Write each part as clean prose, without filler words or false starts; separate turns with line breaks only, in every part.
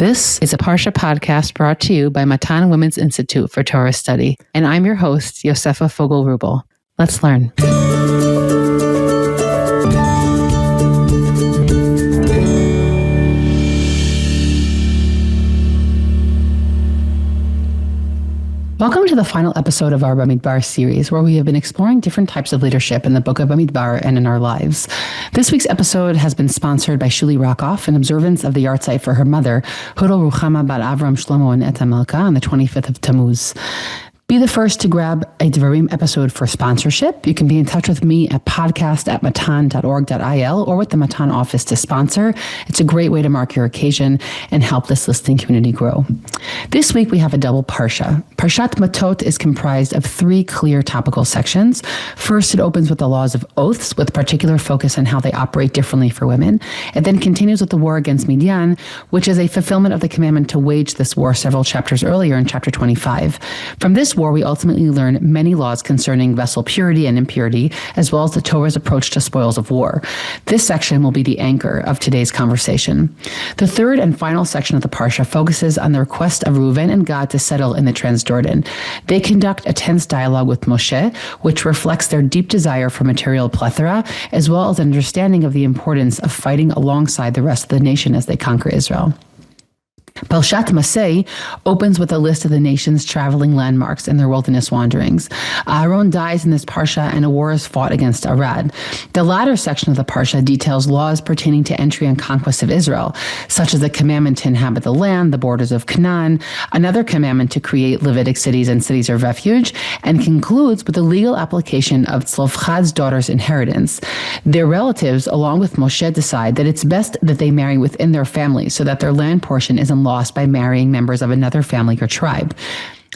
This is a Parshat podcast brought to you by Matan Women's Institute for Torah Study, and I'm your host, Yosefa Fogel-Rubel. Let's learn. Welcome to the final episode of our Bamidbar series, where we have been exploring different types of leadership in the book of Bamidbar and in our lives. This week's episode has been sponsored by Shuli Rakoff in observance of the yahrzeit for her mother, Hudel Ruchama Bat Avram Shlomo and Eta Malka, on the 25th of Tammuz. Be the first to grab a Devarim episode for sponsorship. You can be in touch with me at podcast@matan.org.il or with the Matan office to sponsor. It's a great way to mark your occasion and help this listening community grow. This week we have a double Parsha. Parshat Matot is comprised of three clear topical sections. First, it opens with the laws of oaths, with particular focus on how they operate differently for women. It then continues with the war against Midian, which is a fulfillment of the commandment to wage this war several chapters earlier in chapter 25. From this war, we ultimately learn many laws concerning vessel purity and impurity, as well as the Torah's approach to spoils of war. This section will be the anchor of today's conversation. The third and final section of the Parsha focuses on the request of Reuven and Gad to settle in the Transjordan. They conduct a tense dialogue with Moshe, which reflects their deep desire for material plethora, as well as an understanding of the importance of fighting alongside the rest of the nation as they conquer Israel. Matot-Masei opens with a list of the nation's traveling landmarks in their wilderness wanderings. Aaron dies in this Parsha and a war is fought against Arad. The latter section of the Parsha details laws pertaining to entry and conquest of Israel, such as the commandment to inhabit the land, the borders of Canaan, another commandment to create Levitic cities and cities of refuge, and concludes with the legal application of Tzlofchad's daughter's inheritance. Their relatives, along with Moshe, decide that it's best that they marry within their family so that their land portion isn't lost by marrying members of another family or tribe.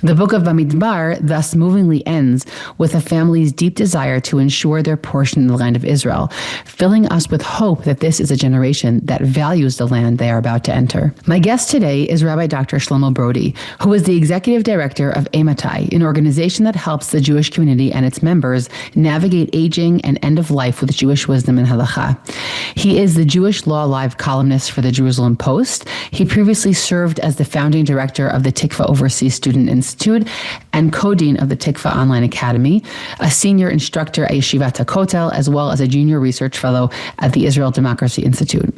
The book of Bamidbar thus movingly ends with a family's deep desire to ensure their portion in the land of Israel, filling us with hope that this is a generation that values the land they are about to enter. My guest today is Rabbi Dr. Shlomo Brody, who is the executive director of Matot, an organization that helps the Jewish community and its members navigate aging and end of life with Jewish wisdom and halacha. He is the Jewish Law Live columnist for the Jerusalem Post. He previously served as the founding director of the Tikva Overseas Student Institute and co-dean of the Tikva Online Academy, a senior instructor at Yeshivat HaKotel, as well as a junior research fellow at the Israel Democracy Institute.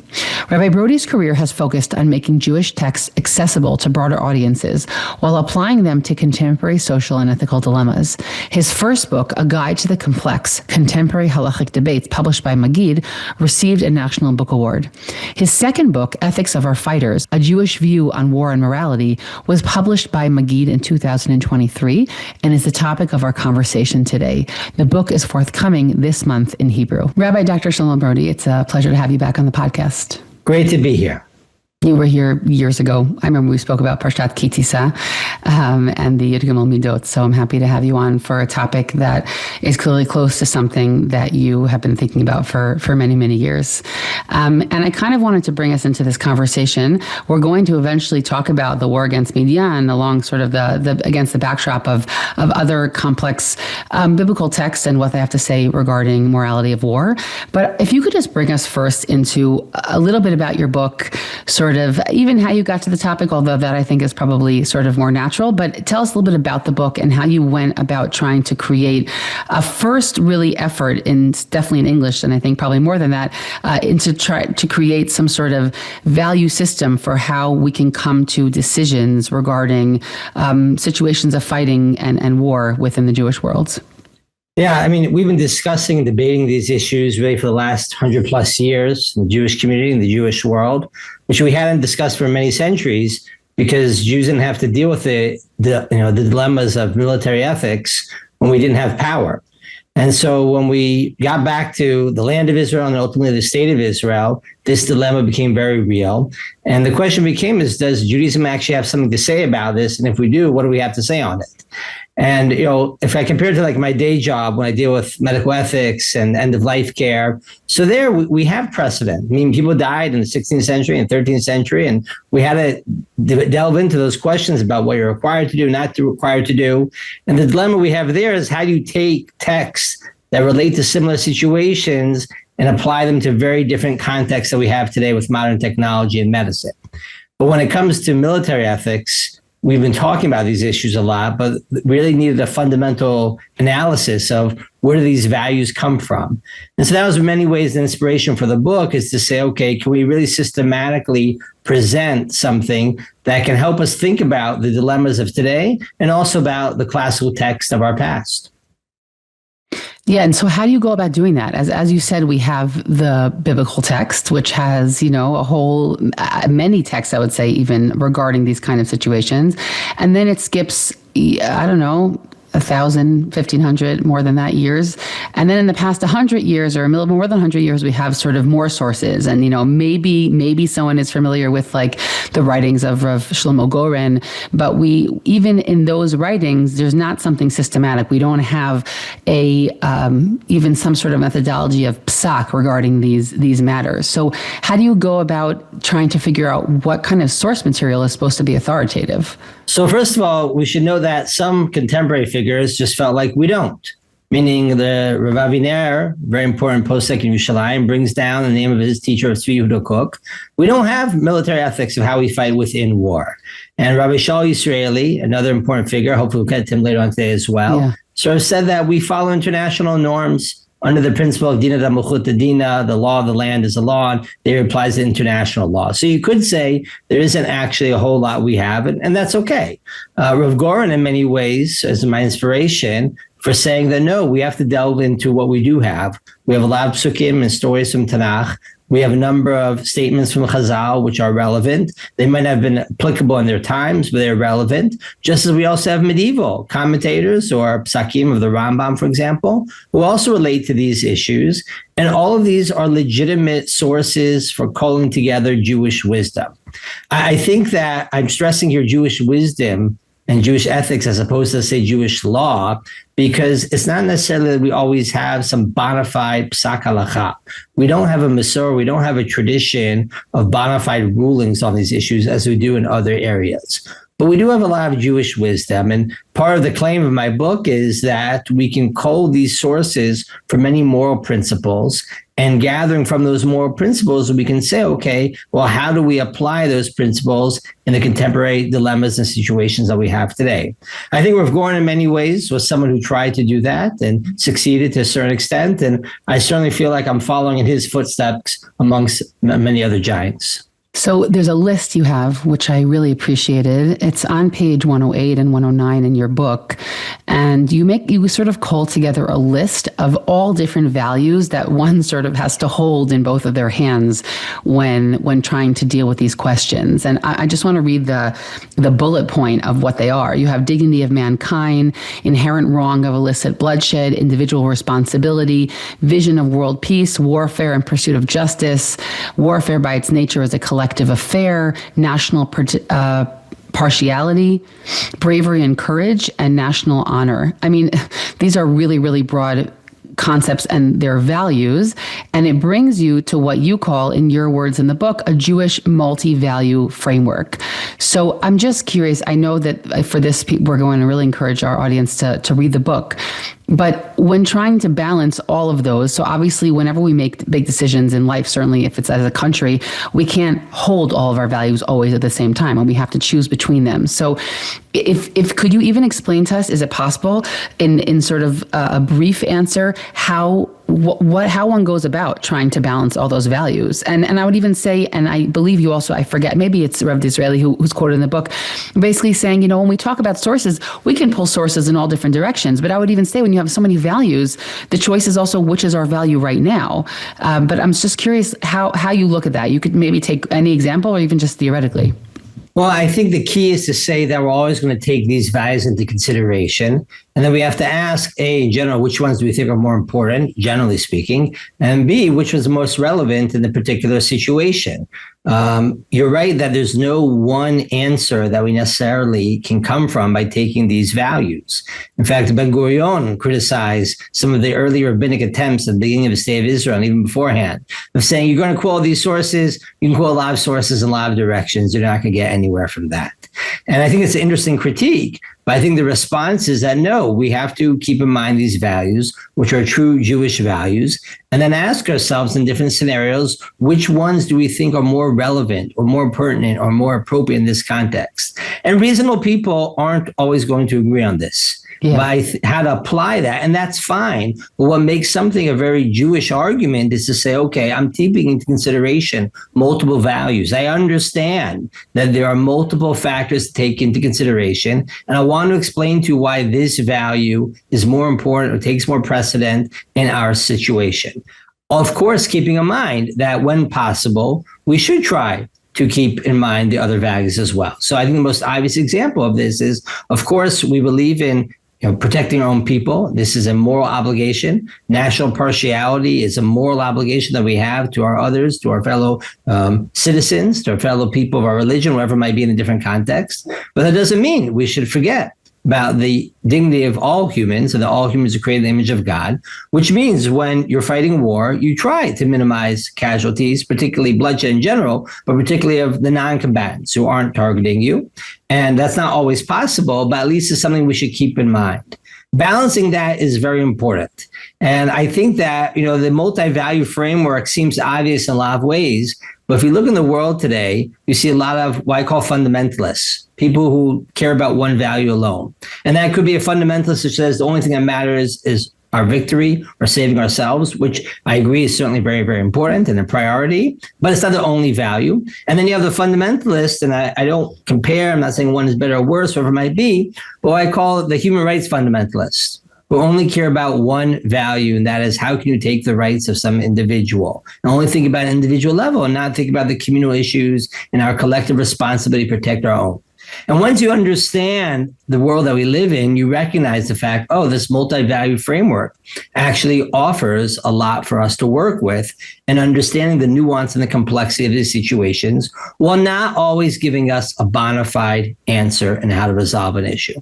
Rabbi Brody's career has focused on making Jewish texts accessible to broader audiences while applying them to contemporary social and ethical dilemmas. His first book, A Guide to the Complex, Contemporary Halachic Debates, published by Magid, received a National Book Award. His second book, Ethics of Our Fighters, A Jewish View on War and Morality, was published by Magid in 2023 and is the topic of our conversation today. The book is forthcoming this month in Hebrew. Rabbi Dr. Shlomo Brody, it's a pleasure to have you back on the podcast.
Great to be here.
You were here years ago. I remember we spoke about Parshat Kitisa and the Yud Gimel Midot. So I'm happy to have you on for a topic that is clearly close to something that you have been thinking about for many, many years. And I kind of wanted to bring us into this conversation. We're going to eventually talk about the war against Midian along sort of the against the backdrop of other complex biblical texts and what they have to say regarding morality of war. But if you could just bring us first into a little bit about your book, sort of even how you got to the topic, although that I think is probably sort of more natural, but tell us a little bit about the book and how you went about trying to create a first really effort in, definitely in English, and I think probably more than that, into try to create some sort of value system for how we can come to decisions regarding situations of fighting and war within the Jewish world.
Yeah, I mean, we've been discussing and debating these issues really for the last 100 plus years in the Jewish community, in the Jewish world, which we hadn't discussed for many centuries because Jews didn't have to deal with the dilemmas of military ethics when we didn't have power. And so when we got back to the land of Israel and ultimately the state of Israel, this dilemma became very real. And the question became is, does Judaism actually have something to say about this? And if we do, what do we have to say on it? And, if I compare it to like my day job when I deal with medical ethics and end of life care, so there we have precedent. I mean, people died in the 16th century and 13th century, and we had to delve into those questions about what you're required to do, not required to do. And the dilemma we have there is how do you take texts that relate to similar situations and apply them to very different contexts that we have today with modern technology and medicine. But when it comes to military ethics, we've been talking about these issues a lot, but really needed a fundamental analysis of where do these values come from? And so that was in many ways the inspiration for the book, is to say, okay, can we really systematically present something that can help us think about the dilemmas of today and also about the classical text of our past?
Yeah. And so how do you go about doing that? As you said, we have the biblical text, which has, a whole, many texts, I would say, even regarding these kind of situations. And then it skips, 1,000, 1,500, more than that years. And then in the past 100 years or a little more than 100 years, we have sort of more sources. And, maybe someone is familiar with like the writings of Rav Shlomo Goren, but even in those writings, there's not something systematic. We don't have even some sort of methodology of psak regarding these matters. So how do you go about trying to figure out what kind of source material is supposed to be authoritative?
So first of all, we should know that some contemporary figures just felt like we don't. Meaning the Rav Aviner, very important posek in Yerushalayim, brings down the name of his teacher of Tzvi Yehuda Kook. We don't have military ethics of how we fight within war. And Rabbi Shaul Yisraeli, another important figure, hopefully we'll get to him later on today as well, sort of said that we follow international norms under the principle of Dina da Malchut Dina, the law of the land is a law, and it applies to international law. So you could say there isn't actually a whole lot we have, and that's okay. Rav Goren, in many ways, is my inspiration for saying that, no, we have to delve into what we do have. We have a lot of psukim and stories from Tanakh. We have a number of statements from Chazal which are relevant. They might have been applicable in their times, but they're relevant. Just as we also have medieval commentators or psakim of the Rambam, for example, who also relate to these issues. And all of these are legitimate sources for calling together Jewish wisdom. I think that I'm stressing here Jewish wisdom and Jewish ethics as opposed to, say, Jewish law, because it's not necessarily that we always have some bona fide psak halacha. We don't have a Masorah, we don't have a tradition of bona fide rulings on these issues as we do in other areas. But we do have a lot of Jewish wisdom. And part of the claim of my book is that we can cull these sources for many moral principles. And gathering from those moral principles, we can say, okay, well, how do we apply those principles in the contemporary dilemmas and situations that we have today? I think Rav Goren, in many ways, was someone who tried to do that and succeeded to a certain extent. And I certainly feel like I'm following in his footsteps amongst many other giants.
So there's a list you have, which I really appreciated. It's on page 108 and 109 in your book. And you sort of call together a list of all different values that one sort of has to hold in both of their hands when trying to deal with these questions. And I just want to read the bullet point of what they are. You have dignity of mankind, inherent wrong of illicit bloodshed, individual responsibility, vision of world peace, warfare and pursuit of justice, warfare by its nature as a collective affair, national partiality, bravery and courage, and national honor. I mean, these are really, really broad concepts and their values, and it brings you to what you call, in your words in the book, a Jewish multi-value framework. So I'm just curious, I know that for this, we're going to really encourage our audience to read the book. But when trying to balance all of those, so obviously whenever we make big decisions in life, certainly if it's as a country, we can't hold all of our values always at the same time, and we have to choose between them. So if could you even explain to us, is it possible in sort of a brief answer, how one goes about trying to balance all those values? And I would even say, and I believe you also, I forget, maybe it's Rabbi Disraeli who's quoted in the book, basically saying, when we talk about sources, we can pull sources in all different directions. But I would even say when you have so many values, the choice is also which is our value right now. But I'm just curious how you look at that. You could maybe take any example or even just theoretically.
Well, I think the key is to say that we're always going to take these values into consideration. And then we have to ask, A, in general, which ones do we think are more important, generally speaking, and B, which was most relevant in the particular situation. You're right that there's no one answer that we necessarily can come from by taking these values. In fact, Ben-Gurion criticized some of the early rabbinic attempts at the beginning of the State of Israel, and even beforehand, of saying you're going to quote these sources, you can quote a lot of sources in a lot of directions, you're not going to get anywhere from that. And I think it's an interesting critique, but I think the response is that no, we have to keep in mind these values, which are true Jewish values, and then ask ourselves in different scenarios, which ones do we think are more relevant or more pertinent or more appropriate in this context? And reasonable people aren't always going to agree on this.
Yeah.
By how to apply that, and that's fine. But what makes something a very Jewish argument is to say, okay, I'm taking into consideration multiple values. I understand that there are multiple factors to take into consideration, and I want to explain to you why this value is more important or takes more precedent in our situation. Of course, keeping in mind that when possible, we should try to keep in mind the other values as well. So I think the most obvious example of this is, of course, we believe in protecting our own people. This is a moral obligation. National partiality is a moral obligation that we have to our others, to our fellow citizens, to our fellow people of our religion, wherever it might be in a different context. But that doesn't mean we should forget about the dignity of all humans, and that all humans are created in the image of God, which means when you're fighting war, you try to minimize casualties, particularly bloodshed in general, but particularly of the non-combatants who aren't targeting you. And that's not always possible, but at least it's something we should keep in mind. Balancing that is very important. And I think that, the multi-value framework seems obvious in a lot of ways, but if you look in the world today, you see a lot of what I call fundamentalists, people who care about one value alone. And that could be a fundamentalist who says the only thing that matters is our victory or saving ourselves, which I agree is certainly very, very important and a priority, but it's not the only value. And then you have the fundamentalists, and I don't compare, I'm not saying one is better or worse, whatever it might be, but I call it the human rights fundamentalists, who only care about one value, and that is how can you take the rights of some individual and only think about an individual level and not think about the communal issues and our collective responsibility to protect our own. And once you understand the world that we live in, you recognize the fact, this multi-value framework actually offers a lot for us to work with, and understanding the nuance and the complexity of these situations while not always giving us a bona fide answer on how to resolve an issue.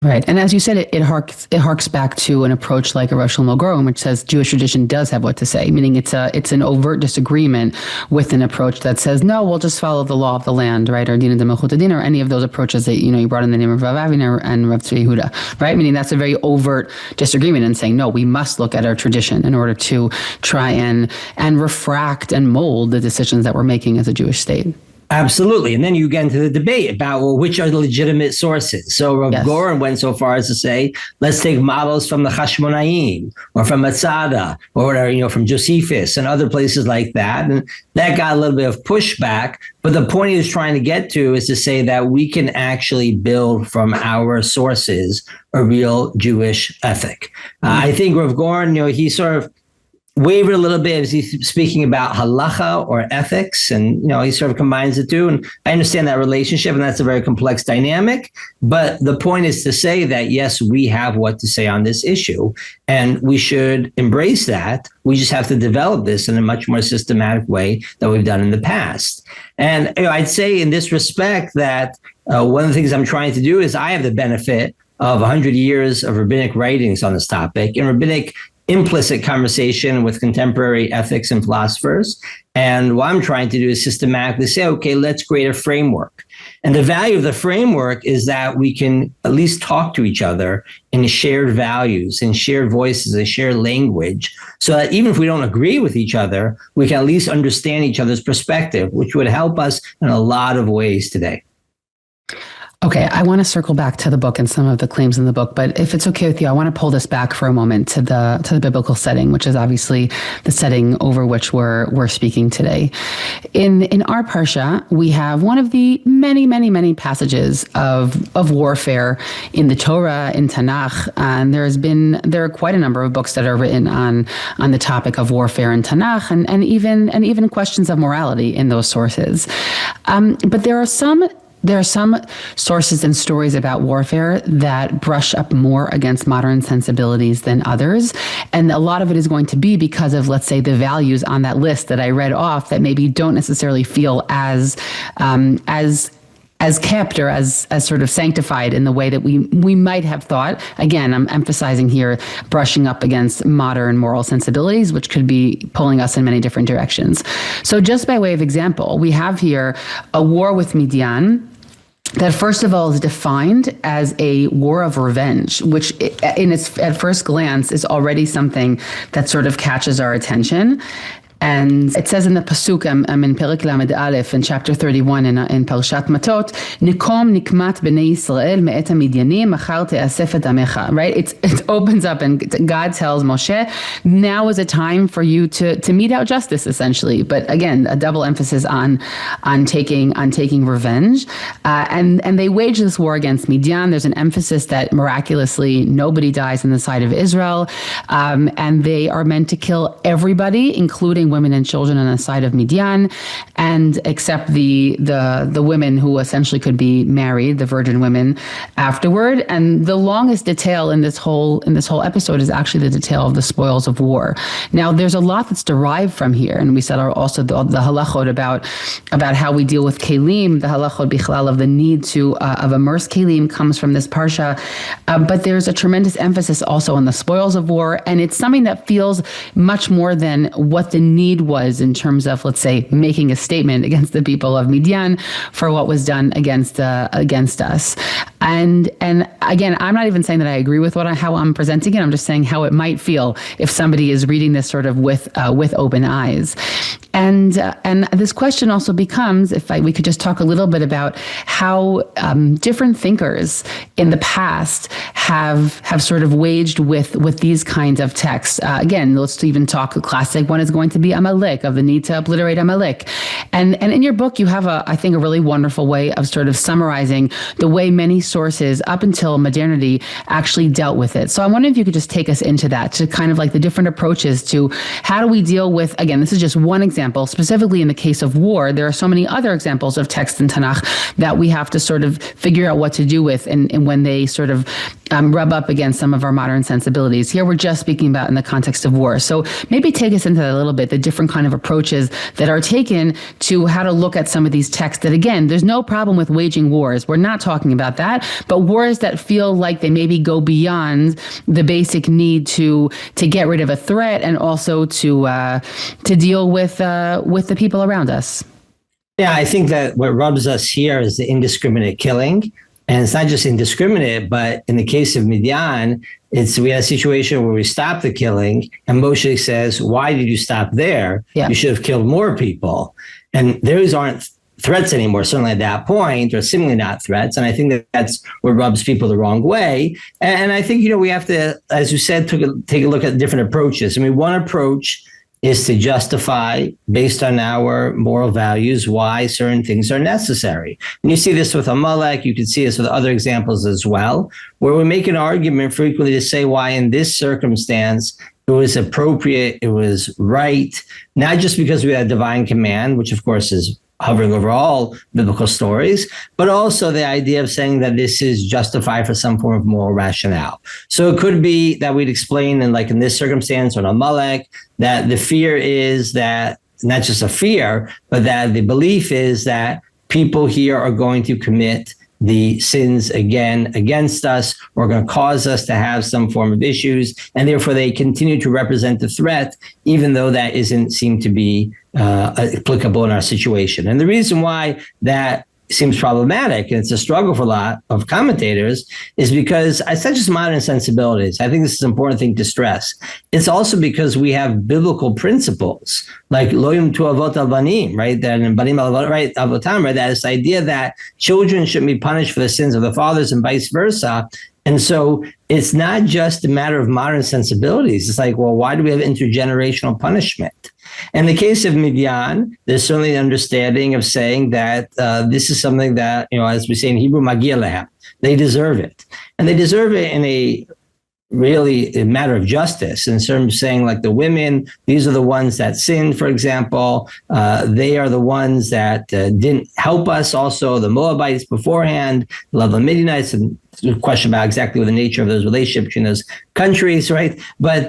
Right. And as you said, it harks back to an approach like a Shlomo Brody, which says Jewish tradition does have what to say, meaning it's an overt disagreement with an approach that says, no, we'll just follow the law of the land, right? Or Dina de Melchut Adin, or any of those approaches that, you brought in the name of Rav Aviner and Rav Tzvi Yehuda, right? Meaning that's a very overt disagreement and saying, no, we must look at our tradition in order to try and refract and mold the decisions that we're making as a Jewish state.
Absolutely. And then you get into the debate about, which are the legitimate sources? So Rav Goren went so far as to say, let's take models from the Chashmonaim or from Masada or whatever, from Josephus and other places like that. And that got a little bit of pushback. But the point he was trying to get to is to say that we can actually build from our sources a real Jewish ethic. I think Rav Goren, he sort of wavered a little bit as he's speaking about halacha or ethics, and he sort of combines the two. And I understand that relationship, and that's a very complex dynamic. But the point is to say that yes, we have what to say on this issue, and we should embrace that. We just have to develop this in a much more systematic way than we've done in the past. And I'd say in this respect that one of the things I'm trying to do is I have the benefit of 100 years of rabbinic writings on this topic, and rabbinic implicit conversation with contemporary ethics and philosophers. And what I'm trying to do is systematically say, okay, let's create a framework. And the value of the framework is that we can at least talk to each other in shared values and shared voices and shared language, so that even if we don't agree with each other, we can at least understand each other's perspective, which would help us in a lot of ways today.
Okay, I want to circle back to the book and some of the claims in the book, but if it's okay with you, I want to pull this back for a moment to the biblical setting, which is obviously the setting over which we're speaking today. In our Parsha, we have one of the many passages of warfare in the Torah, in Tanakh, and there are quite a number of books that are written on the topic of warfare in Tanakh, and even questions of morality in those sources. But there are some sources and stories about warfare that brush up more against modern sensibilities than others. And a lot of it is going to be because of, let's say, the values on that list that I read off that maybe don't necessarily feel as kept or as sort of sanctified in the way that we might have thought. Again, I'm emphasizing here brushing up against modern moral sensibilities, which could be pulling us in many different directions. So just by way of example, we have here a war with Midian, that first of all is defined as a war of revenge, which at first glance is already something that sort of catches our attention. And it says in the Pasuk, in Perek Lamed Aleph, in chapter 31 in Parshat Matot, Nikom nikmat b'nei Yisrael me'et hamidyanim achar te'asef et amecha. Right? It opens up and God tells Moshe, now is a time for you to mete out justice, essentially. But again, a double emphasis on taking revenge. And they wage this war against Midian. There's an emphasis that miraculously nobody dies on the side of Israel. And they are meant to kill everybody, including women and children on the side of Midian, and except the women who essentially could be married, the virgin women, afterward. And the longest detail in this whole episode is actually the detail of the spoils of war. Now, there's a lot that's derived from here, and we said also the halachot about how we deal with kelim, the halachot bichlal of the need of immerse kelim comes from this parsha. But there's a tremendous emphasis also on the spoils of war, and it's something that feels much more than what the need was in terms of, let's say, making a statement against the people of Midian for what was done against us. And again, I'm not even saying that I agree with how I'm presenting it. I'm just saying how it might feel if somebody is reading this sort of with open eyes. And this question also becomes, we could just talk a little bit about how different thinkers in the past have sort of waged with these kinds of texts. Again, let's even talk. A classic one is going to be Amalek, of the need to obliterate Amalek. And in your book, you have I think a really wonderful way of sort of summarizing the way many sources up until modernity actually dealt with it. So I wonder if you could just take us into that, to kind of like the different approaches to how do we deal with, again, this is just one example, specifically in the case of war. There are so many other examples of text in Tanakh that we have to sort of figure out what to do with, and when they sort of rub up against some of our modern sensibilities. Here we're just speaking about in the context of war. So maybe take us into that a little bit, the different kind of approaches that are taken to how to look at some of these texts that, again, there's no problem with waging wars. We're not talking about that, but wars that feel like they maybe go beyond the basic need to get rid of a threat and also to deal with the people around us.
Yeah, I think that what rubs us here is the indiscriminate killing. And it's not just indiscriminate, but in the case of Midian, we had a situation where we stopped the killing, and Moshe says, why did you stop there? Yeah. You should have killed more people. And those aren't threats anymore, certainly at that point, or seemingly not threats. And I think that that's what rubs people the wrong way. And I think, we have to, as you said, take a look at different approaches. I mean, one approach is to justify, based on our moral values, why certain things are necessary. And you see this with Amalek, you can see this with other examples as well, where we make an argument frequently to say why in this circumstance it was appropriate, it was right, not just because we had a divine command, which of course is hovering over all biblical stories, but also the idea of saying that this is justified for some form of moral rationale. So it could be that we'd explain, in this circumstance on Amalek, that the fear is that, not just a fear, but that the belief is that people here are going to commit the sins again against us, or going to cause us to have some form of issues, and therefore they continue to represent the threat, even though that isn't seem to be applicable in our situation. And the reason why that seems problematic, and it's a struggle for a lot of commentators, is because it's not just modern sensibilities. I think this is an important thing to stress. It's also because we have biblical principles like lo yumtu avot al banim, right? That in banim al right avotam, right? That is the idea that children shouldn't be punished for the sins of the fathers and vice versa. And so it's not just a matter of modern sensibilities. It's like, well, why do we have intergenerational punishment? In the case of Midian, there's certainly an understanding of saying that this is something that, as we say in Hebrew, magia lehem, they deserve it. And they deserve it in a matter of justice, in terms of saying, like, the women, these are the ones that sinned, for example. They are the ones that didn't help us. Also, the Moabites beforehand, the Midianites, and a question about exactly what the nature of those relationships between those countries, right? But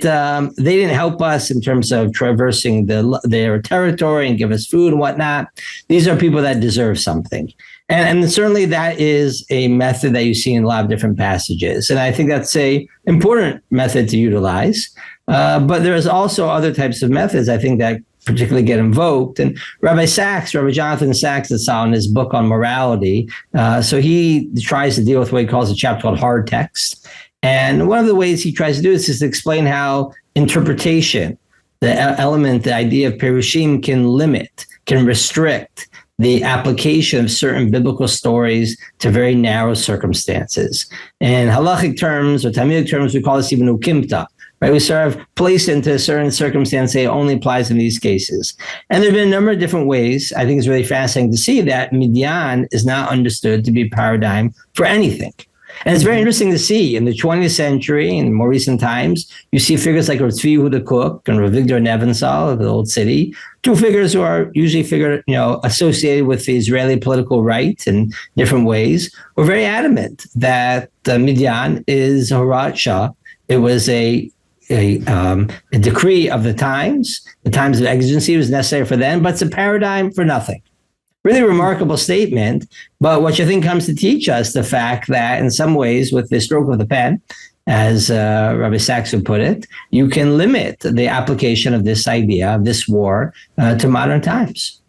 they didn't help us in terms of traversing their territory and give us food and whatnot. These are people that deserve something. And certainly that is a method that you see in a lot of different passages. And I think that's a important method to utilize. But there's also other types of methods, I think, that particularly get invoked. And Rabbi Jonathan Sachs, that's out in his book on morality. So he tries to deal with what he calls a chapter called hard text. And one of the ways he tries to do this is to explain how interpretation, the idea of perushim, can restrict the application of certain biblical stories to very narrow circumstances. In halachic terms or Talmudic terms, we call this even ukimta, right? We sort of place into a certain circumstance, say it only applies in these cases. And there have been a number of different ways. I think it's really fascinating to see that Midian is now understood to be a paradigm for anything. And it's very interesting to see in the 20th century and more recent times, you see figures like Rav Tzvi Yehuda Kook and Rav Victor Nebenzahl of the Old City, two figures who are usually associated with the Israeli political right in different ways, were very adamant that Midian is a Horat Shah. It was a decree of the times of exigency was necessary for them, but it's a paradigm for nothing. Really remarkable statement, but which I think comes to teach us the fact that in some ways, with the stroke of the pen, as Rabbi Sachs would put it, you can limit the application of this idea, of this war, to modern times.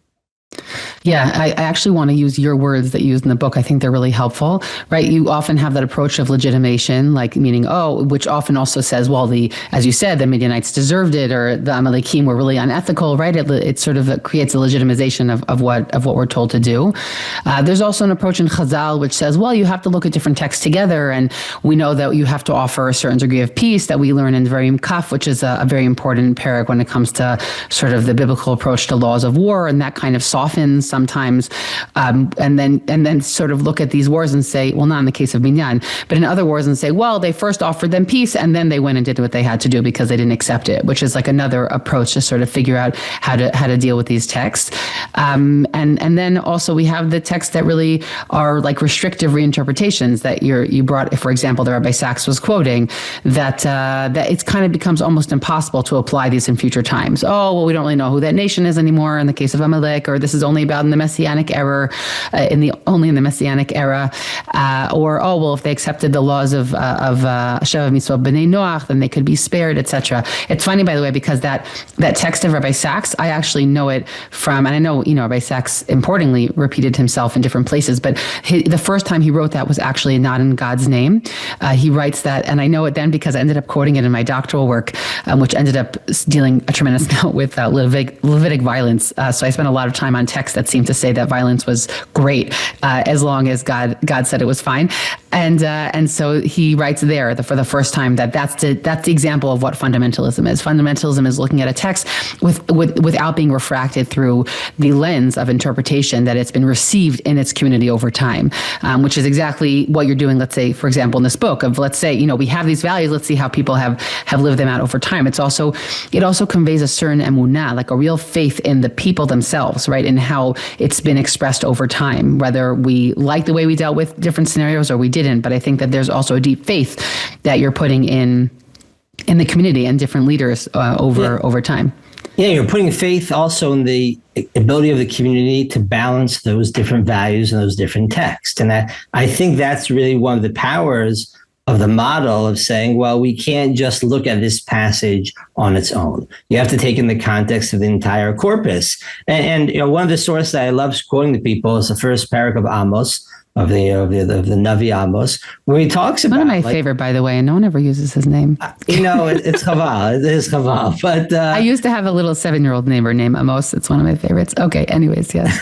Yeah, I actually want to use your words that you used in the book. I think they're really helpful, right? You often have that approach of legitimation, like meaning, which often also says, well, as you said, the Midianites deserved it, or the Amalekim were really unethical, right? It sort of creates a legitimization of what we're told to do. There's also an approach in Chazal which says, well, you have to look at different texts together, and we know that you have to offer a certain degree of peace that we learn in Dvarim Kaf, which is a very important parak when it comes to sort of the biblical approach to laws of war, and that kind of softens sometimes, and then sort of look at these wars and say, well, not in the case of Minyan, but in other wars and say, well, they first offered them peace and then they went and did what they had to do because they didn't accept it, which is like another approach to sort of figure out how to deal with these texts. And then also we have the texts that really are like restrictive reinterpretations that you brought, for example, the Rabbi Sachs was quoting, that it kind of becomes almost impossible to apply these in future times. Oh, well, we don't really know who that nation is anymore in the case of Amalek, or this is only about in the Messianic era, only in the Messianic era, or if they accepted the laws of Sheva Mitzvah B'nai Noach, then they could be spared, etc. It's funny, by the way, because that text of Rabbi Sachs, I actually know it from, and I know Rabbi Sachs importantly repeated himself in different places, but the first time he wrote that was actually not in God's name. He writes that, and I know it then because I ended up quoting it in my doctoral work, which ended up dealing a tremendous amount with Levitic violence. So I spent a lot of time on texts that seemed to say that violence was great as long as God said it was fine. And so he writes there for the first time that's the example of what fundamentalism is. Fundamentalism is looking at a text without being refracted through the lens of interpretation that it's been received in its community over time, which is exactly what you're doing. Let's say, for example, in this book of, let's say, we have these values. Let's see how people have lived them out over time. It also conveys a certain emunah, like a real faith in the people themselves, right? And how it's been expressed over time, whether we like the way we dealt with different scenarios or we didn't. But I think that there's also a deep faith that you're putting in the community and different leaders over time.
Yeah, you're putting faith also in the ability of the community to balance those different values and those different texts. And I think that's really one of the powers of the model of saying, well, we can't just look at this passage on its own. You have to take in the context of the entire corpus. And one of the sources that I love quoting to people is the first parak of Amos, of the Navi Amos, where he talks about... One
of my favorite, by the way, and no one ever uses his name.
It's Chaval. It is Chaval. But
I used to have a little 7-year-old neighbor named Amos. It's one of my favorites. Okay, anyways, yes.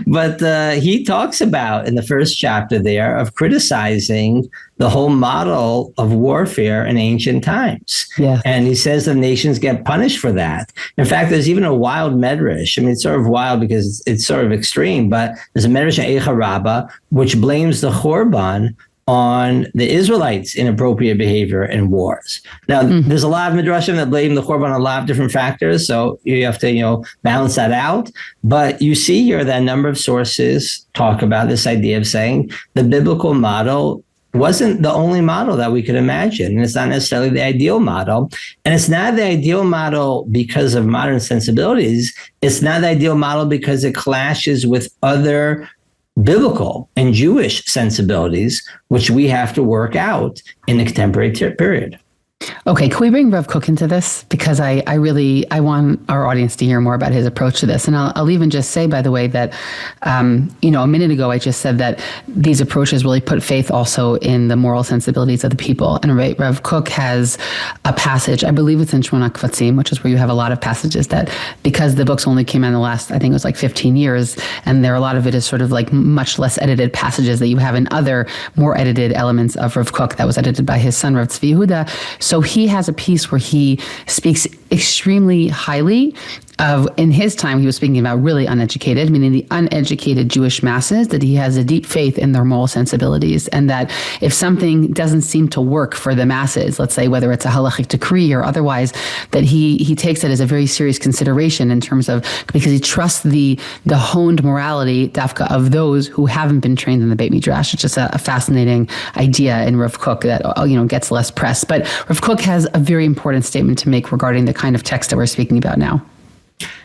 But he talks about, in the first chapter there, of criticizing the whole model of warfare in ancient times.
Yeah.
And he says the nations get punished for that. In fact, there's even a wild medrash. I mean, it's sort of wild because it's sort of extreme, but there's a medrash in Eicha Rabbah which blames the Chorban on the Israelites' inappropriate behavior in wars. Now, there's a lot of midrashim that blame the Chorban on a lot of different factors, so you have to, balance that out. But you see here that a number of sources talk about this idea of saying the biblical model wasn't the only model that we could imagine. And it's not necessarily the ideal model. And it's not the ideal model because of modern sensibilities. It's not the ideal model because it clashes with other biblical and Jewish sensibilities, which we have to work out in the contemporary period.
Okay, can we bring Rav Kook into this? Because I want our audience to hear more about his approach to this. And I'll even just say, by the way, that, a minute ago, I just said that these approaches really put faith also in the moral sensibilities of the people. And Rav Kook has a passage, I believe it's in Shmona Kvatzim, which is where you have a lot of passages that, because the books only came out in the last, I think it was like 15 years, and a lot of it is sort of like much less edited passages that you have in other more edited elements of Rav Kook that was edited by his son, Rav Tzvi Yehuda. So he has a piece where he speaks extremely highly of, in his time, he was speaking about really uneducated, meaning the uneducated Jewish masses, that he has a deep faith in their moral sensibilities, and that if something doesn't seem to work for the masses, let's say whether it's a halachic decree or otherwise, that he takes it as a very serious consideration in terms of, because he trusts the honed morality, dafka, of those who haven't been trained in the Beit Midrash. It's just a fascinating idea in Rav Kook that gets less press. But Rav Kook has a very important statement to make regarding the kind of text that we're speaking about now.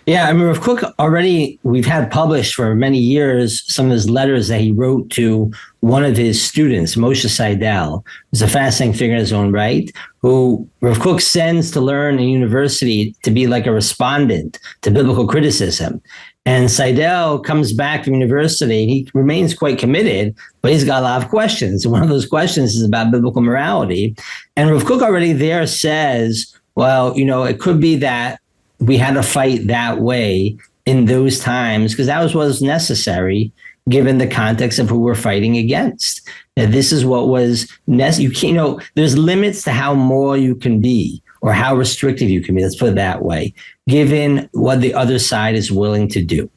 Yeah, I mean, Rav Kook already, we've had published for many years some of his letters that he wrote to one of his students, Moshe Seidel, who's a fascinating figure in his own right, who Rav Kook sends to learn in university to be like a respondent to biblical criticism. And Seidel comes back from university, and he remains quite committed, but he's got a lot of questions. And one of those questions is about biblical morality. And Rav Kook already there says, well, it could be that we had to fight that way in those times because that was what was necessary given the context of who we're fighting against. That this is what was necessary. You can't, there's limits to how moral you can be or how restrictive you can be. Let's put it that way, given what the other side is willing to do.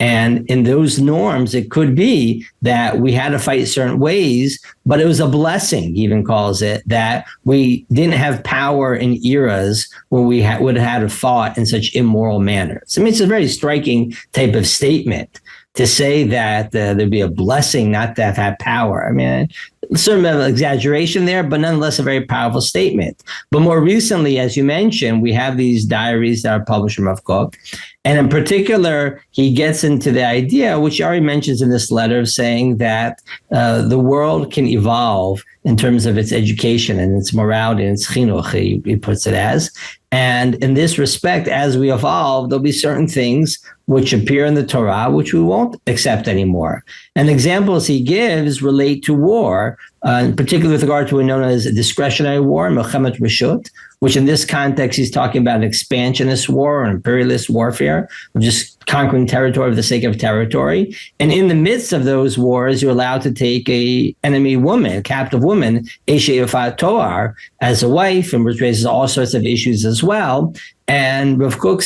And in those norms, it could be that we had to fight certain ways, but it was a blessing, he even calls it, that we didn't have power in eras where we would have had to fought in such immoral manners. I mean, it's a very striking type of statement to say that there'd be a blessing not to have had power. I mean, a certain amount of exaggeration there, but nonetheless a very powerful statement. But more recently, as you mentioned, we have these diaries that are published from Rav Kook. And in particular, he gets into the idea, which he already mentions in this letter, of saying that the world can evolve in terms of its education and its morality and its chinuch, he puts it as. And in this respect, as we evolve, there'll be certain things which appear in the Torah, which we won't accept anymore. And examples he gives relate to war, in particular with regard to what known as a discretionary war, Milchemet Reshut, which in this context, he's talking about an expansionist war or imperialist warfare, of just conquering territory for the sake of territory. And in the midst of those wars, you're allowed to take a enemy woman, a captive woman, Eshe Yafat Toar, as a wife, and which raises all sorts of issues as well. And Rav Kook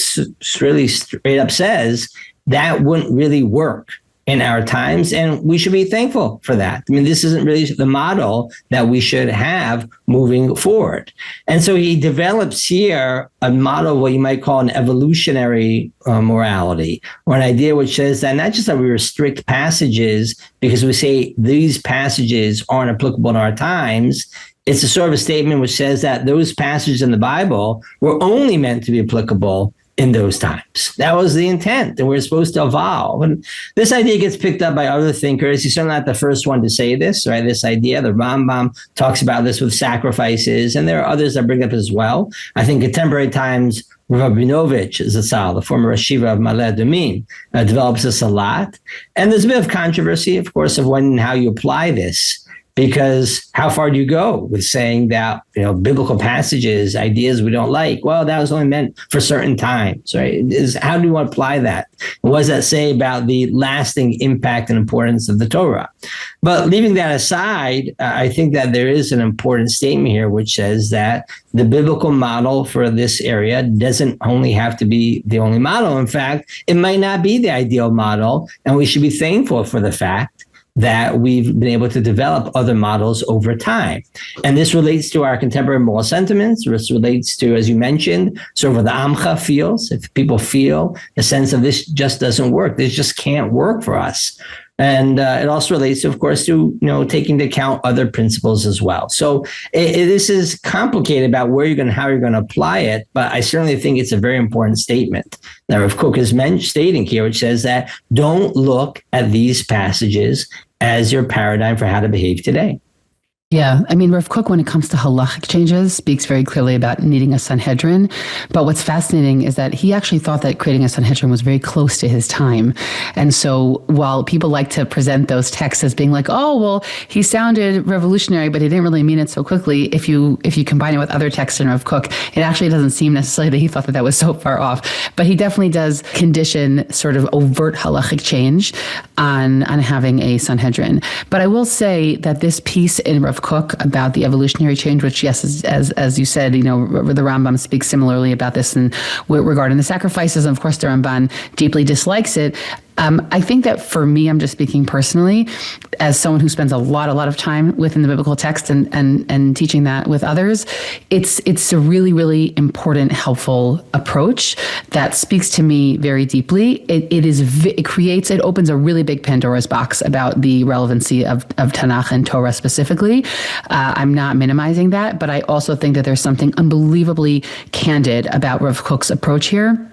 really straight up says that wouldn't really work in our times, and we should be thankful for that. I mean, this isn't really the model that we should have moving forward. And so he develops here a model of what you might call an evolutionary morality, or an idea which says that not just that we restrict passages because we say these passages aren't applicable in our times. It's a sort of a statement which says that those passages in the Bible were only meant to be applicable in those times. That was the intent, and we're supposed to evolve. And this idea gets picked up by other thinkers. He's certainly not the first one to say this, right? This idea, the Rambam talks about this with sacrifices, and there are others that bring it up as well. I think contemporary times, Rav Rabinovich Zatzal, the former Rashiva of Ma'ale Adumim, develops this a lot. And there's a bit of controversy, of course, of when and how you apply this. Because how far do you go with saying that, biblical passages, ideas we don't like? Well, that was only meant for certain times, right? How do you apply that? What does that say about the lasting impact and importance of the Torah? But leaving that aside, I think that there is an important statement here which says that the biblical model for this area doesn't only have to be the only model. In fact, it might not be the ideal model, and we should be thankful for the fact that we've been able to develop other models over time. And this relates to our contemporary moral sentiments. This relates to, as you mentioned, sort of what the Amcha feels. If people feel a sense of this just doesn't work, this just can't work for us. And it also relates to, of course, to, taking into account other principles as well. So this is complicated about how you're going to apply it. But I certainly think it's a very important statement that Rav Kook is stating here, which says that don't look at these passages as your paradigm for how to behave today.
Yeah, I mean, Rav Kook, when it comes to halachic changes, speaks very clearly about needing a Sanhedrin. But what's fascinating is that he actually thought that creating a Sanhedrin was very close to his time. And so while people like to present those texts as being like, oh, well, he sounded revolutionary, but he didn't really mean it so quickly, if you combine it with other texts in Rav Kook, it actually doesn't seem necessarily that he thought that was so far off. But he definitely does condition sort of overt halachic change on having a Sanhedrin. But I will say that this piece in Rav Kook about the evolutionary change, which, yes, as you said, the Rambam speaks similarly about this and regarding the sacrifices, and of course the Ramban deeply dislikes it. I think that for me, I'm just speaking personally, as someone who spends a lot of time within the biblical text and teaching that with others, it's a really, really important, helpful approach that speaks to me very deeply. It opens a really big Pandora's box about the relevancy of Tanakh and Torah specifically. I'm not minimizing that, but I also think that there's something unbelievably candid about Rav Kook's approach here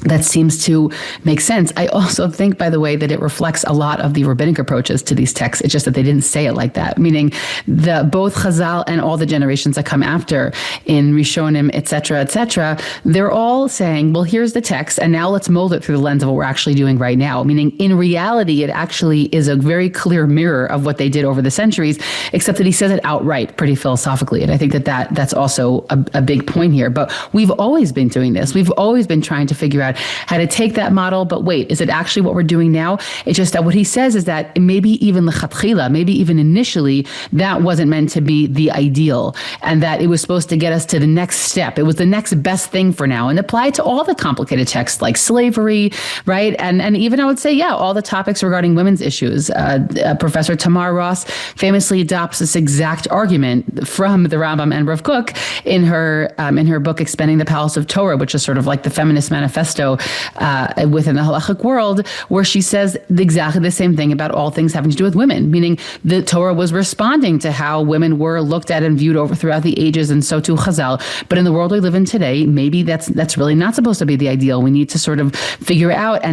that seems to make sense. I also think, by the way, that it reflects a lot of the rabbinic approaches to these texts. It's just that they didn't say it like that, meaning both Chazal and all the generations that come after in Rishonim, et cetera, they're all saying, well, here's the text, and now let's mold it through the lens of what we're actually doing right now. Meaning, in reality, it actually is a very clear mirror of what they did over the centuries, except that he says it outright pretty philosophically. And I think that's also a big point here. But we've always been doing this. We've always been trying to figure out how to take that model, but wait, is it actually what we're doing now? It's just that what he says is that maybe even lechatchila, maybe even initially, that wasn't meant to be the ideal, and that it was supposed to get us to the next step. It was the next best thing for now, and applied to all the complicated texts like slavery, right? And even I would say, all the topics regarding women's issues. Professor Tamar Ross famously adopts this exact argument from the Rambam and Rav Kook in her book Expanding the Palace of Torah, which is sort of like the feminist manifesto within the halachic world, where she says exactly the same thing about all things having to do with women, meaning the Torah was responding to how women were looked at and viewed over throughout the ages, and so too Chazal. But in the world we live in today, maybe that's really not supposed to be the ideal. We need to sort of figure out,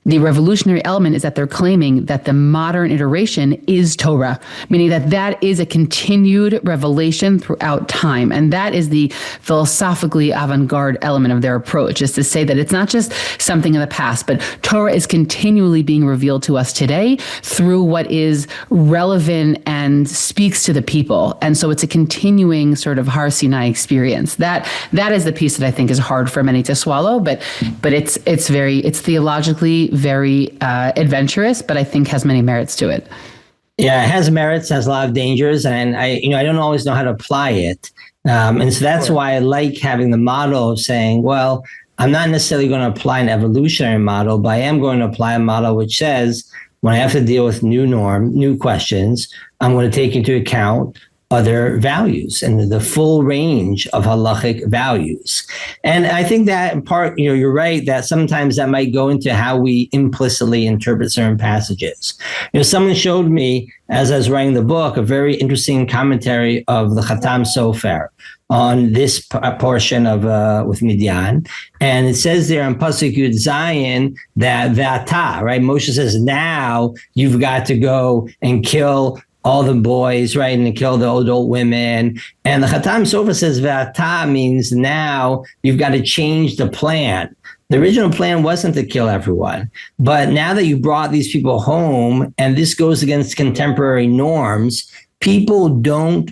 the revolutionary element is that they're claiming that the modern iteration is Torah, meaning that is a continued revelation throughout time. And that is the philosophically avant-garde element of their approach, is to say that it's not just something in the past, but Torah is continually being revealed to us today through what is relevant and speaks to the people. And so it's a continuing sort of Har Sinai experience. That is the piece that I think is hard for many to swallow, but it's theologically very adventurous, but I think has many merits to it.
Yeah, it has merits, has a lot of dangers, and I don't always know how to apply it. And so that's why I like having the model of saying, well, I'm not necessarily going to apply an evolutionary model, but I am going to apply a model which says when I have to deal with new questions, I'm going to take into account other values and the full range of halachic values. And I think that in part, you're right, that sometimes that might go into how we implicitly interpret certain passages. Someone showed me, as I was writing the book, a very interesting commentary of the Khatam Sofer on this portion of with Midian. And it says there in Pasuk Yud Zayin that V'ata, right? Moshe says, now you've got to go and kill all the boys, right, and kill the adult women. And the Khatam Sofer says V'ata means now you've got to change the plan. The original plan wasn't to kill everyone. But now that you brought these people home, and this goes against contemporary norms, people don't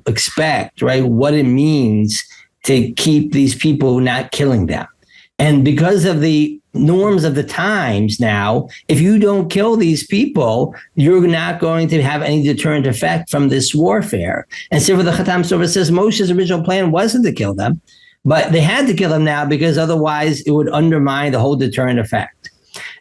expect, right, what it means to keep these people, not killing them. And because of the norms of the times now, if you don't kill these people, you're not going to have any deterrent effect from this warfare. And so the Khatam Sofer says Moshe's original plan wasn't to kill them, but they had to kill them now because otherwise it would undermine the whole deterrent effect.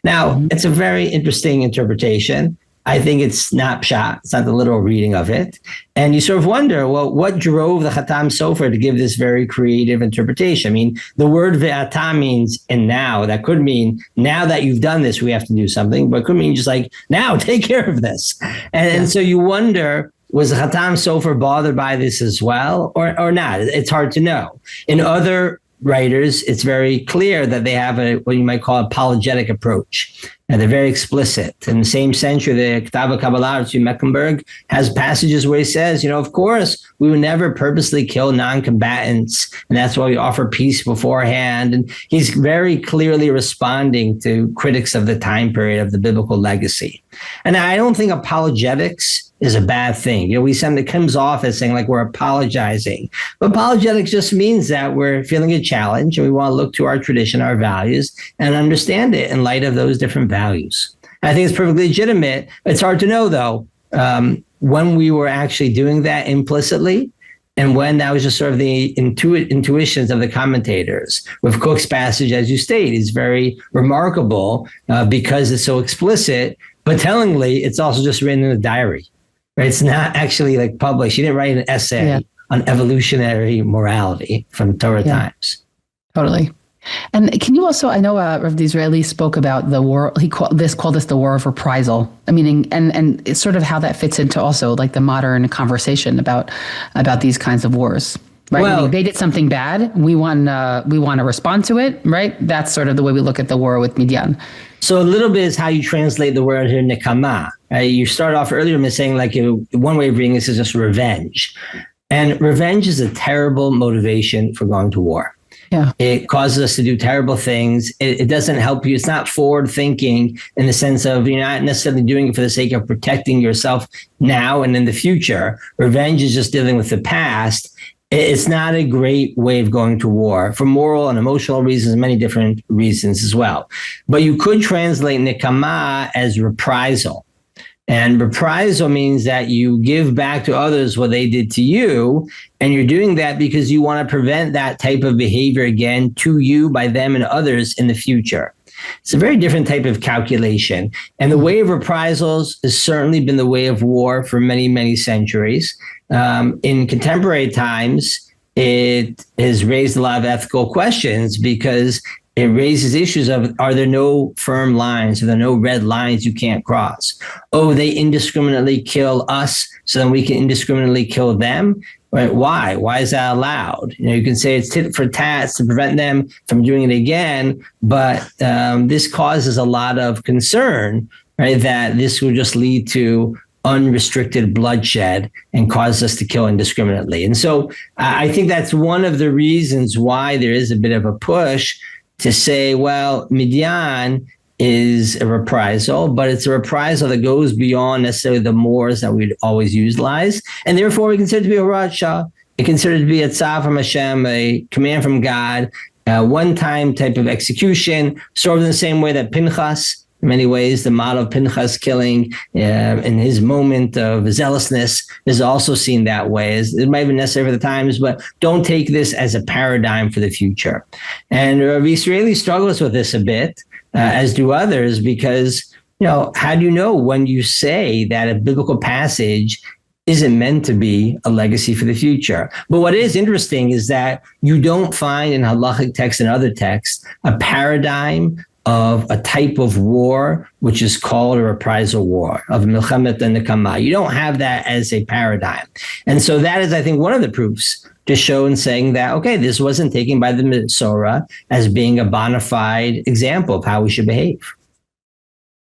Now, it's a very interesting interpretation. I think it's not pshat. It's not the literal reading of it. And you sort of wonder, well, what drove the Khatam Sofer to give this very creative interpretation? I mean, the word ve'ata means and now. That could mean now that you've done this, we have to do something. But it could mean just like, now, take care of this. And so you wonder, was the Khatam Sofer bothered by this as well or not? It's hard to know. In other writers, it's very clear that they have what you might call apologetic approach. And they're very explicit. In the same century, the Ketava Kabbalah, to Mecklenburg, has passages where he says, of course, we would never purposely kill non-combatants, and that's why we offer peace beforehand. And he's very clearly responding to critics of the time period of the biblical legacy. And I don't think apologetics is a bad thing. It comes off as saying like we're apologizing. But apologetics just means that we're feeling a challenge and we want to look to our tradition, our values, and understand it in light of those different values. I think it's perfectly legitimate. It's hard to know, though, when we were actually doing that implicitly and when that was just sort of the intuitions of the commentators. With Cook's passage, as you state, is very remarkable because it's so explicit, but tellingly, it's also just written in a diary. Right? It's not actually like published. He didn't write an essay on evolutionary morality from Torah times.
Totally. And can you also, I know Rav D'Israeli spoke about the war, he called this the war of reprisal. I mean, and it's sort of how that fits into also like the modern conversation about these kinds of wars. Right? Well, they did something bad. We want to respond to it. Right? That's sort of the way we look at the war with Midian.
So a little bit is how you translate the word here, nekama. You start off earlier by saying like one way of reading this is just revenge. And revenge is a terrible motivation for going to war. Yeah. It causes us to do terrible things. It doesn't help you. It's not forward thinking in the sense of you're not necessarily doing it for the sake of protecting yourself now and in the future. Revenge is just dealing with the past. It's not a great way of going to war for moral and emotional reasons, many different reasons as well. But you could translate nekama as reprisal. And reprisal means that you give back to others what they did to you. And you're doing that because you want to prevent that type of behavior again to you by them and others in the future. It's a very different type of calculation. And the way of reprisals has certainly been the way of war for many, many centuries. In contemporary times, it has raised a lot of ethical questions because it raises issues of, are there no firm lines? Are there no red lines you can't cross? Oh, they indiscriminately kill us, so then we can indiscriminately kill them? Right? Why? Why is that allowed? You can say it's tit for tat to prevent them from doing it again, but this causes a lot of concern, right? That this will just lead to unrestricted bloodshed and cause us to kill indiscriminately. And so I think that's one of the reasons why there is a bit of a push to say, well, Midian is a reprisal, but it's a reprisal that goes beyond necessarily the mores that we'd always utilize. And therefore, we consider it to be a Horat It considered to be a tzav from Hashem, a command from God, a one-time type of execution, sort of in the same way that Pinchas, in many ways, the model of Pinchas killing in his moment of zealousness is also seen that way. It might be necessary for the times, but don't take this as a paradigm for the future. And Rabbi Israeli struggles with this a bit, as do others, because, how do you know when you say that a biblical passage isn't meant to be a legacy for the future? But what is interesting is that you don't find in halachic texts and other texts a paradigm of a type of war which is called a reprisal war, of milchemet and nekama. You don't have that as a paradigm. And so that is, I think, one of the proofs to show in saying that, okay, this wasn't taken by the Masorah as being a bona fide example of how we should behave.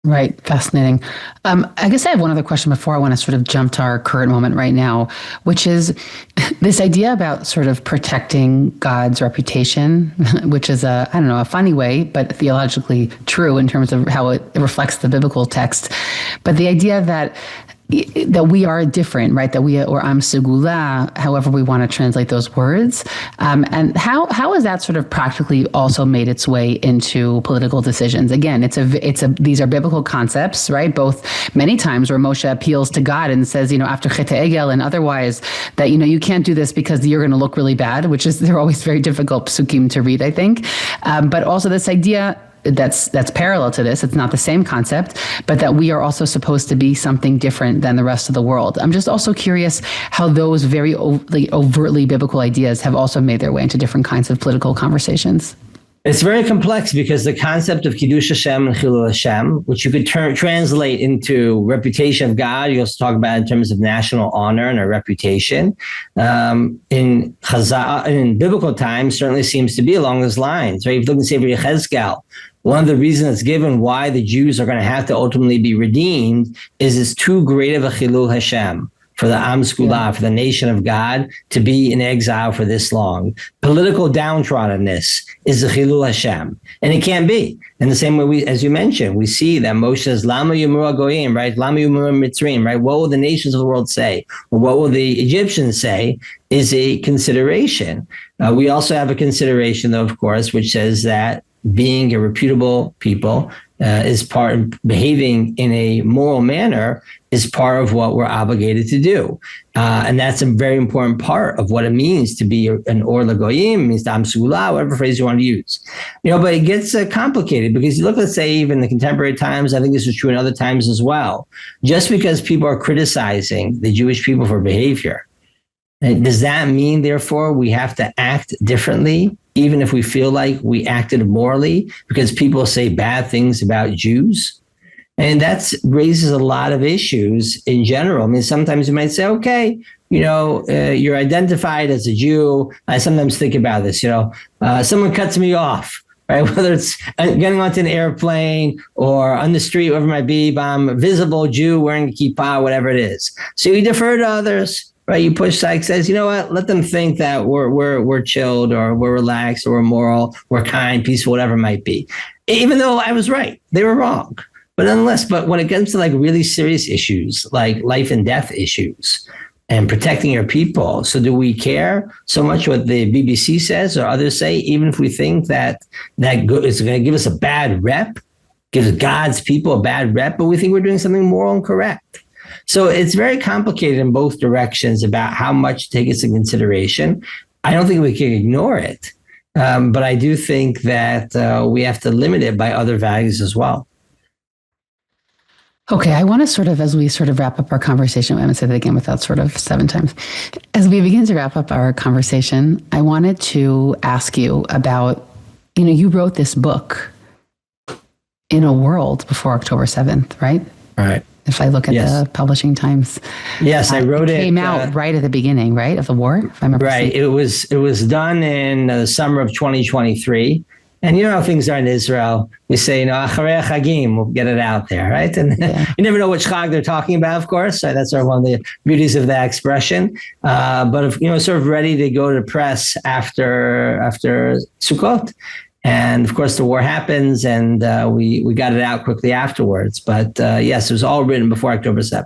Right. Fascinating. I guess I have one other question before I want to sort of jump to our current moment right now, which is this idea about sort of protecting God's reputation, which is a funny way, but theologically true in terms of how it reflects the biblical text. But the idea that we are different, right? That or am segula, however we want to translate those words. And how has that sort of practically also made its way into political decisions? Again, these are biblical concepts, right? Both many times where Moshe appeals to God and says, after Chet Egel and otherwise, that, you can't do this because you're going to look really bad, they're always very difficult psukim to read, I think. But also this idea that's parallel to this. It's not the same concept, but that we are also supposed to be something different than the rest of the world. I'm just also curious how those very overtly biblical ideas have also made their way into different kinds of political conversations.
It's very complex because the concept of Kiddush Hashem and Chilul Hashem, which you could translate into reputation of God, you also talk about in terms of national honor and a reputation. In biblical times, certainly seems to be along those lines. Right? If you look at Sefer Yechezkel, one of the reasons given why the Jews are going to have to ultimately be redeemed is it's too great of a chilul Hashem for the Am Skula, for the nation of God, to be in exile for this long. Political downtroddenness is the chilul Hashem, and it can't be. In the same way, as you mentioned, we see that Moshe says, Lama Yumura Goyim, right? Lama Yumura Mitzrayim, right? What will the nations of the world say? Or what will the Egyptians say is a consideration. We also have a consideration, though, of course, which says that being a reputable people is part of behaving in a moral manner is part of what we're obligated to do. And that's a very important part of what it means to be an Or Lagoyim, means Dam Sula, whatever phrase you want to use. But it gets complicated because you look, let's say, even the contemporary times, I think this is true in other times as well. Just because people are criticizing the Jewish people for behavior, does that mean, therefore, we have to act differently, even if we feel like we acted morally, because people say bad things about Jews? And that raises a lot of issues in general. I mean, sometimes you might say, okay, you're identified as a Jew. I sometimes think about this, someone cuts me off, right? Whether it's getting onto an airplane or on the street, whatever it might be, but I'm a visible Jew wearing a kippah, whatever it is. So you defer to others, right? You push aside, says, you know what? Let them think that we're chilled or we're relaxed or we're moral, we're kind, peaceful, whatever it might be. Even though I was right, they were wrong. But nonetheless, but when it comes to like really serious issues, like life and death issues and protecting your people, so do we care so much what the BBC says or others say, even if we think that it's going to give us a bad rep, gives God's people a bad rep, but we think we're doing something moral and correct? So it's very complicated in both directions about how much to take into consideration. I don't think we can ignore it, but I do think that we have to limit it by other values as well.
Okay, I want to as we wrap up our conversation, I'm going to say that again without 7 times. As we begin to wrap up our conversation, I wanted to ask you about, you wrote this book in a world before October 7th, right?
Right.
If I look at the publishing times.
Yes, I wrote it.
It came out right at the beginning, right, of the war, if I remember.
Right. It was done in the summer of 2023. And you know how things are in Israel. We say, Acharei Chagim, we'll get it out there, right? And you never know which Chag they're talking about, of course. So that's one of the beauties of that expression. But if, ready to go to press after Sukkot. And of course, the war happens, and we got it out quickly afterwards. But yes, it was all written before October 7th.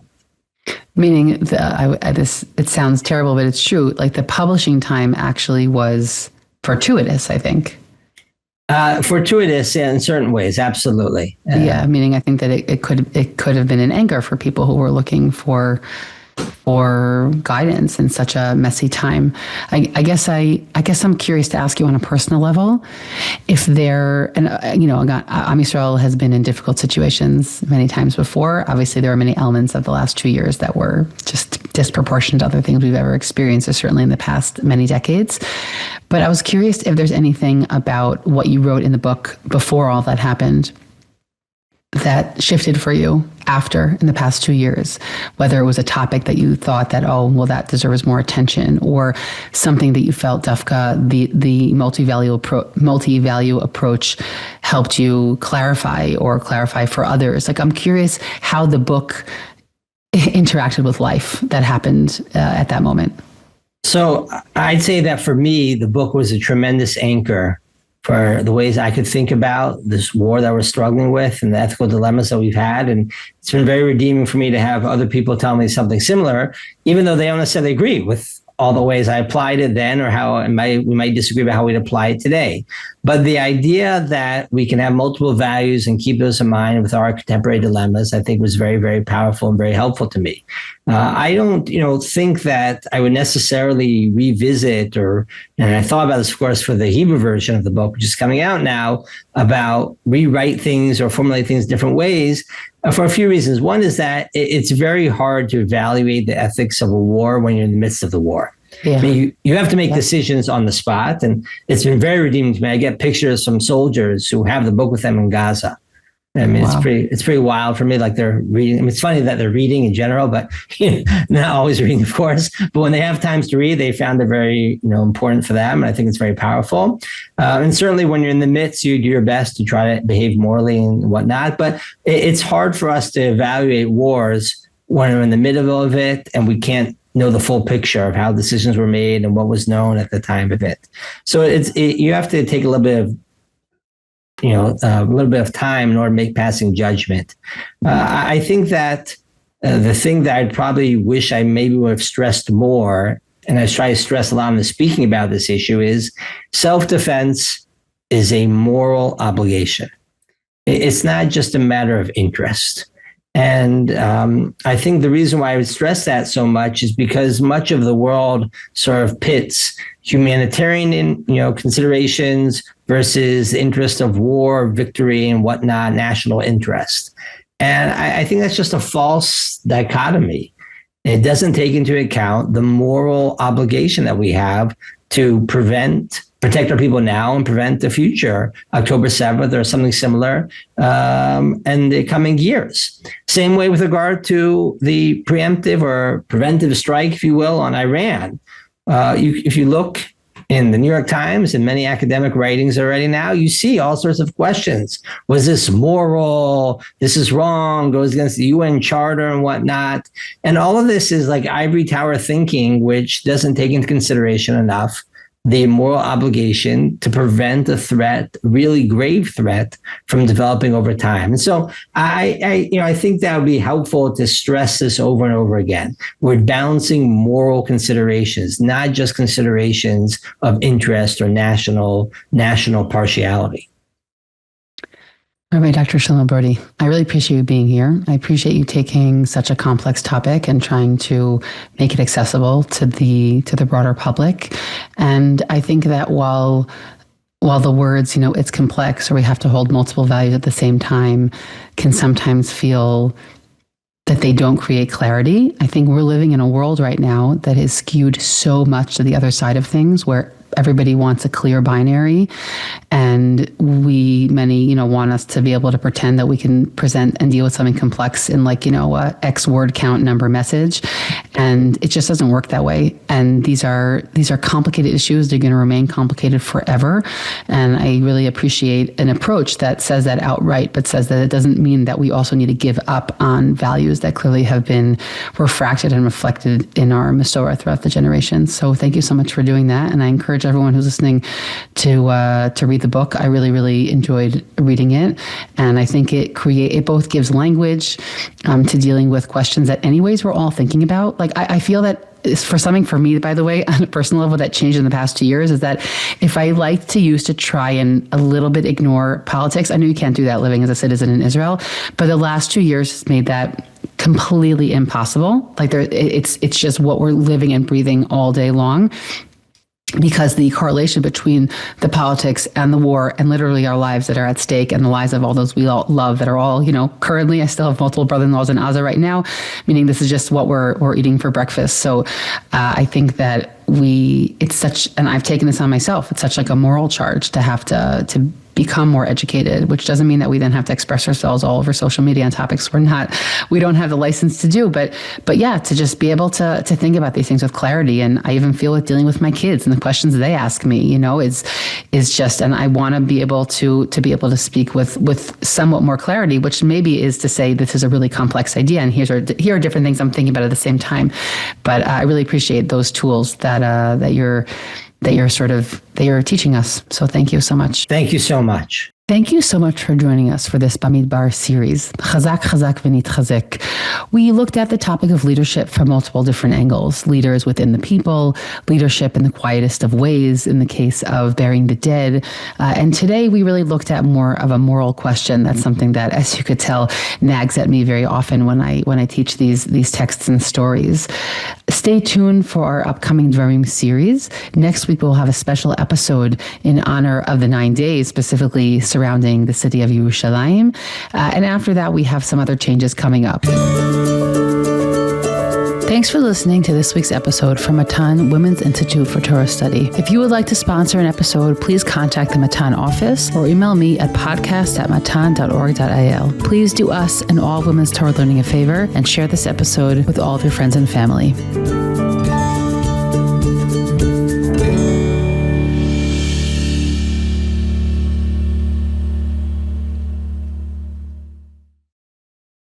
Meaning, it sounds terrible, but it's true. Like the publishing time actually was fortuitous, I think.
Fortuitous in certain ways, absolutely.
Meaning I think that it could have been an anchor for people who were looking for guidance in such a messy time. I guess I'm curious to ask you on a personal level, if there, and Am Yisrael has been in difficult situations many times before. Obviously, there are many elements of the last 2 years that were just disproportionate to other things we've ever experienced, or certainly in the past many decades. But I was curious if there's anything about what you wrote in the book before all that happened that shifted for you after, in the past 2 years, whether it was a topic that you thought that, that deserves more attention, or something that you felt Dafka, the multi-value approach helped you clarify for others. Like, I'm curious how the book interacted with life that happened at that moment.
So I'd say that for me, the book was a tremendous anchor for the ways I could think about this war that we're struggling with and the ethical dilemmas that we've had. And it's been very redeeming for me to have other people tell me something similar, even though they don't necessarily agree with all the ways I applied it then, or how we might disagree about how we'd apply it today. But the idea that we can have multiple values and keep those in mind with our contemporary dilemmas, I think was very, very powerful and very helpful to me. I don't, think that I would necessarily revisit and I thought about this, of course, for the Hebrew version of the book, which is coming out now, about rewrite things or formulate things different ways for a few reasons. One is that it's very hard to evaluate the ethics of a war when you're in the midst of the war. Yeah. I mean, you have to make decisions on the spot, and it's been very redeeming to me. I get pictures from soldiers who have the book with them in Gaza. I mean,
Wow.
it's pretty wild for me. Like they're reading. I mean, it's funny that they're reading in general, but not always reading, of course. But when they have times to read, they found it very, important for them. And I think it's very powerful. And certainly when you're in the midst, you do your best to try to behave morally and whatnot. But it's hard for us to evaluate wars when we're in the middle of it and we can't know the full picture of how decisions were made and what was known at the time of it. So you have to take a little bit of a little bit of time in order to make passing judgment. I think that the thing that I'd probably wish I maybe would have stressed more, and I try to stress a lot in the speaking about this issue, is self-defense is a moral obligation. It's not just a matter of interest. And I think the reason why I would stress that so much is because much of the world sort of pits humanitarian, considerations versus the interest of war, victory, and whatnot, national interest. And I think that's just a false dichotomy. It doesn't take into account the moral obligation that we have to protect our people now and prevent the future, October 7th or something similar, and the coming years. Same way with regard to the preemptive or preventive strike, if you will, on Iran. If you look in the New York Times and many academic writings already now, you see all sorts of questions. Was this moral? This is wrong, goes against the UN Charter and whatnot. And all of this is like ivory tower thinking, which doesn't take into consideration enough the moral obligation to prevent a threat, really grave threat, from developing over time. And so I think that would be helpful to stress this over and over again. We're balancing moral considerations, not just considerations of interest or national partiality.
Rabbi Dr. Shlomo Brody, I really appreciate you being here. I appreciate you taking such a complex topic and trying to make it accessible to the broader public. And I think that while the words, it's complex, or we have to hold multiple values at the same time, can sometimes feel that they don't create clarity. I think we're living in a world right now that is skewed so much to the other side of things, where everybody wants a clear binary, and many want us to be able to pretend that we can present and deal with something complex in a X word count number message, and it just doesn't work that way. And these are complicated issues. They're going to remain complicated forever. And I really appreciate an approach that says that outright, but says that it doesn't mean that we also need to give up on values that clearly have been refracted and reflected in our Masorah throughout the generations. So thank you so much for doing that, and I encourage everyone who's listening to read the book. I really, really enjoyed reading it, and I think it both gives language to dealing with questions that anyways we're all thinking about. Like I feel that for me, by the way, on a personal level, that changed in the past 2 years, is that if I liked to use to try and a little bit ignore politics, I know you can't do that living as a citizen in Israel, but the last 2 years has made that completely impossible. It's just what we're living and breathing all day long, because the correlation between the politics and the war and literally our lives that are at stake and the lives of all those we all love that are all, currently I still have multiple brother-in-laws in Gaza right now, meaning this is just what we're eating for breakfast. So I think that it's such, and I've taken this on myself, it's such like a moral charge to have to become more educated, which doesn't mean that we then have to express ourselves all over social media on topics we don't have the license to do, but yeah, to just be able to think about these things with clarity. And I even feel with dealing with my kids and the questions they ask me, is just, and I want to be able to speak with somewhat more clarity, which maybe is to say, this is a really complex idea, and here are different things I'm thinking about at the same time. But I really appreciate those tools that you're teaching us. So thank you so much.
Thank you so much.
Thank you so much for joining us for this Bamidbar series, Chazak, Chazak, V'nitchazek. We looked at the topic of leadership from multiple different angles: leaders within the people, leadership in the quietest of ways, in the case of burying the dead. And today we really looked at more of a moral question. That's something that, as you could tell, nags at me very often when I teach these texts and stories. Stay tuned for our upcoming Dvarim series. Next week we'll have a special episode in honor of the 9 days, specifically surrounding the city of Yerushalayim. And after that, we have some other changes coming up. Thanks for listening to this week's episode from Matan Women's Institute for Torah Study. If you would like to sponsor an episode, please contact the Matan office or email me at podcast@matan.org.il. Please do us and all women's Torah learning a favor and share this episode with all of your friends and family.